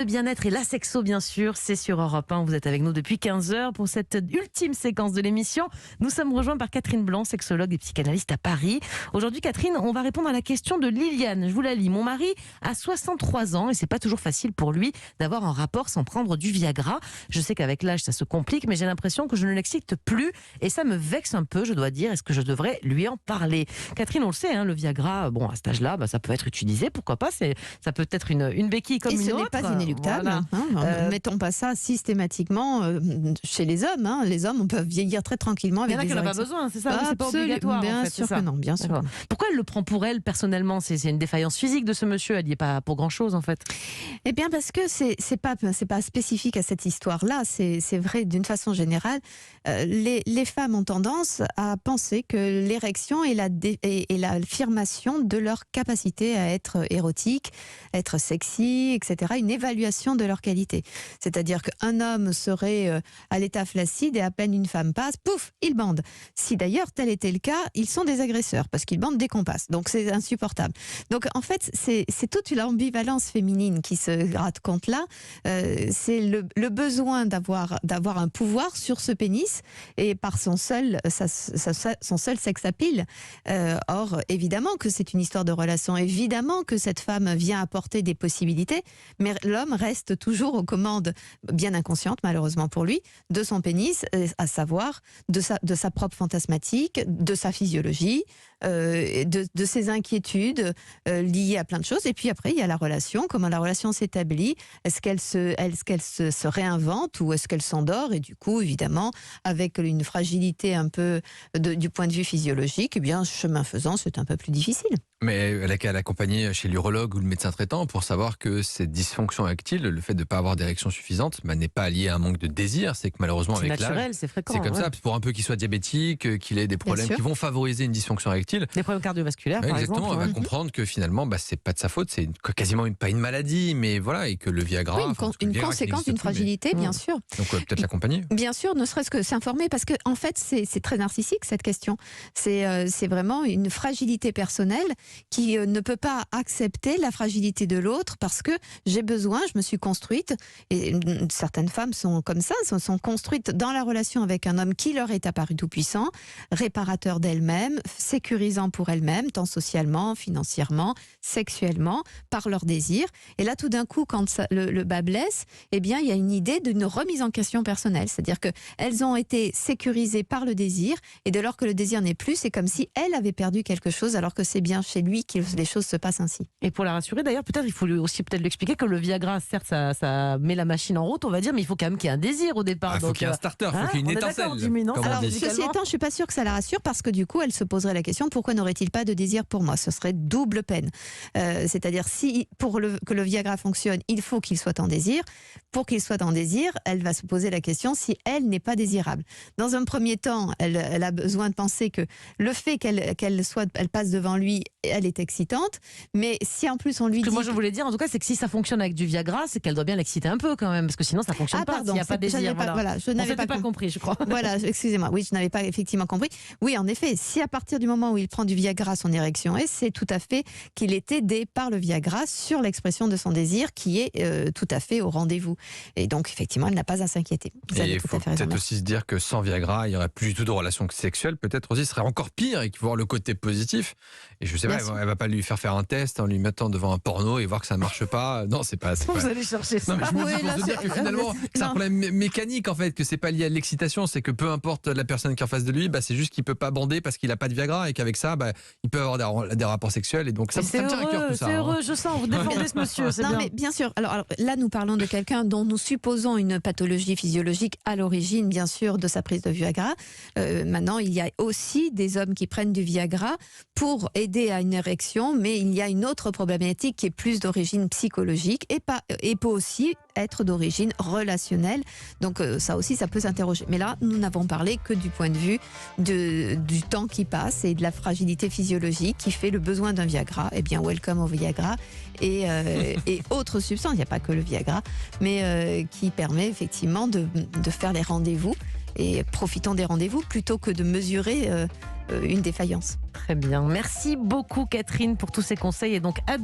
Le bien-être et la sexo, bien sûr, c'est sur Europe 1. Vous êtes avec nous depuis 15h pour cette ultime séquence de l'émission. Nous sommes rejoints par Catherine Blanc, sexologue et psychanalyste à Paris. Aujourd'hui, Catherine, on va répondre à la question de Liliane. Je vous la lis. Mon mari a 63 ans et c'est pas toujours facile pour lui d'avoir un rapport sans prendre du Viagra. Je sais qu'avec l'âge, ça se complique, mais j'ai l'impression que je ne l'excite plus et ça me vexe un peu, je dois dire. Est-ce que je devrais lui en parler? Catherine, on le sait, le Viagra, à cet âge-là, ça peut être utilisé, pourquoi pas. Ça peut être une béquille comme une autre. Et ce n'est pas inéluctable. Voilà. Mettons pas ça systématiquement chez les hommes. Les hommes peuvent vieillir très tranquillement avec des érections. Il y en a qui n'ont pas besoin, c'est ça, c'est pas obligatoire. Bien en fait, sûr que non, bien sûr. Pourquoi elle le prend pour elle personnellement? C'est une défaillance physique de ce monsieur, elle n'y est pas pour grand-chose en fait. Eh bien parce que c'est pas spécifique à cette histoire-là, c'est vrai d'une façon générale. Les femmes ont tendance à penser que l'érection est l'affirmation de leur capacité à être érotique, être sexy, etc. Une évaluation de leur qualité. C'est-à-dire qu'un homme serait à l'état flaccide et à peine une femme passe, pouf, il bande. Si d'ailleurs tel était le cas, ils sont des agresseurs parce qu'ils bandent dès qu'on passe. Donc c'est insupportable. Donc en fait, c'est toute l'ambivalence féminine qui se raconte là. C'est le besoin d'avoir un pouvoir sur ce pénis et par son seul sex appeal. Or, évidemment que c'est une histoire de relation. Évidemment que cette femme vient apporter des possibilités, mais l'homme reste toujours aux commandes, bien inconscientes malheureusement pour lui, de son pénis, à savoir de sa propre fantasmatique, de sa physiologie, de ses inquiétudes liées à plein de choses. Et puis après, il y a la relation, comment la relation s'établit. Est-ce qu'elle se réinvente ou est-ce qu'elle s'endort? Et du coup, évidemment, avec une fragilité un peu du point de vue physiologique, eh bien, chemin faisant, c'est un peu plus difficile. Mais elle a qu'à l'accompagner chez l'urologue ou le médecin traitant pour savoir que cette dysfonction érectile, le fait de ne pas avoir d'érection suffisante, n'est pas lié à un manque de désir. C'est que malheureusement, avec l'âge, naturel, c'est fréquent. C'est comme ça. Pour un peu qu'il soit diabétique, qu'il ait des problèmes qui vont favoriser une dysfonction érectile. Des problèmes cardiovasculaires, par exemple. Exactement, elle va comprendre que finalement, c'est pas de sa faute, c'est quasiment pas une maladie, mais voilà, et que le Viagra... Oui, une conséquence d'une fragilité, bien sûr. Donc peut-être l'accompagner. Bien sûr, ne serait-ce que s'informer, parce que en fait, c'est très narcissique cette question. C'est vraiment une fragilité personnelle qui ne peut pas accepter la fragilité de l'autre parce que j'ai besoin, je me suis construite, et certaines femmes sont comme ça, sont construites dans la relation avec un homme qui leur est apparu tout puissant, réparateur d'elles-mêmes, sécurisant pour elles-mêmes, tant socialement, financièrement, sexuellement, par leur désir. Et là, tout d'un coup, quand le bas blesse, eh bien, il y a une idée d'une remise en question personnelle. C'est-à-dire qu'elles ont été sécurisées par le désir, et dès lors que le désir n'est plus, c'est comme si elle avait perdu quelque chose, alors que c'est bien chez lui que les choses se passent ainsi. Et pour la rassurer, d'ailleurs, peut-être il faut aussi lui expliquer que le Viagra, certes, ça met la machine en route, on va dire, mais il faut quand même qu'il y ait un désir au départ. Il faut qu'il y ait un starter, il faut qu'il y ait une étincelle. Alors, ceci étant, je suis pas sûre que ça la rassure parce que du coup, elle se poserait la question, pourquoi n'aurait-il pas de désir pour moi? Ce serait double peine. C'est-à-dire, si que le Viagra fonctionne, il faut qu'il soit en désir. Pour qu'il soit en désir, elle va se poser la question si elle n'est pas désirable. Dans un premier temps, elle a besoin de penser que le fait qu'elle passe devant lui, elle est excitante, mais si en plus on lui dit... Moi je voulais dire en tout cas, c'est que si ça fonctionne avec du Viagra, c'est qu'elle doit bien l'exciter un peu quand même, parce que sinon ça fonctionne pas, s'il n'y a pas de désir. Je n'avais pas compris, je crois. Voilà, excusez-moi, oui, je n'avais pas effectivement compris. Oui, en effet, si à partir du moment où il prend du Viagra, son érection est, c'est tout à fait qu'il est aidé par le Viagra sur l'expression de son désir qui est tout à fait au rendez-vous. Et donc effectivement, elle n'a pas à s'inquiéter. Et il faut peut-être aussi se dire que sans Viagra, il n'y aurait plus du tout de relation sexuelle, peut-être aussi, ce serait encore pire et qu'il faut voir le côté positif. Et je sais pas, elle va pas lui faire un test en lui mettant devant un porno et voir que ça ne marche pas. Non, c'est pas... Vous allez chercher ça. Non, mais je me dis pour se dire que finalement, c'est un problème mécanique en fait, que c'est pas lié à l'excitation, c'est que peu importe la personne qui est en face de lui, c'est juste qu'il peut pas bander parce qu'il a pas de Viagra et qu'avec ça, il peut avoir des rapports sexuels et donc ça me tient à cœur tout ça. C'est heureux, je sens, vous défendez ce monsieur, c'est bien. Mais bien sûr, alors là nous parlons de quelqu'un dont nous supposons une pathologie physiologique à l'origine, bien sûr, de sa prise de Viagra. Maintenant, il y a aussi des hommes qui prennent du Viagra pour aider à une érection, mais il y a une autre problématique qui est plus d'origine psychologique et peut aussi être d'origine relationnelle. Donc ça aussi, ça peut s'interroger. Mais là, nous n'avons parlé que du point de vue du temps qui passe et de la fragilité physiologique qui fait le besoin d'un Viagra. Eh bien, welcome au Viagra et autres substances. Il n'y a pas que le Viagra, mais qui permet effectivement de faire les rendez-vous. Et profitons des rendez-vous plutôt que de mesurer une défaillance. Très bien. Merci beaucoup Catherine pour tous ces conseils et donc à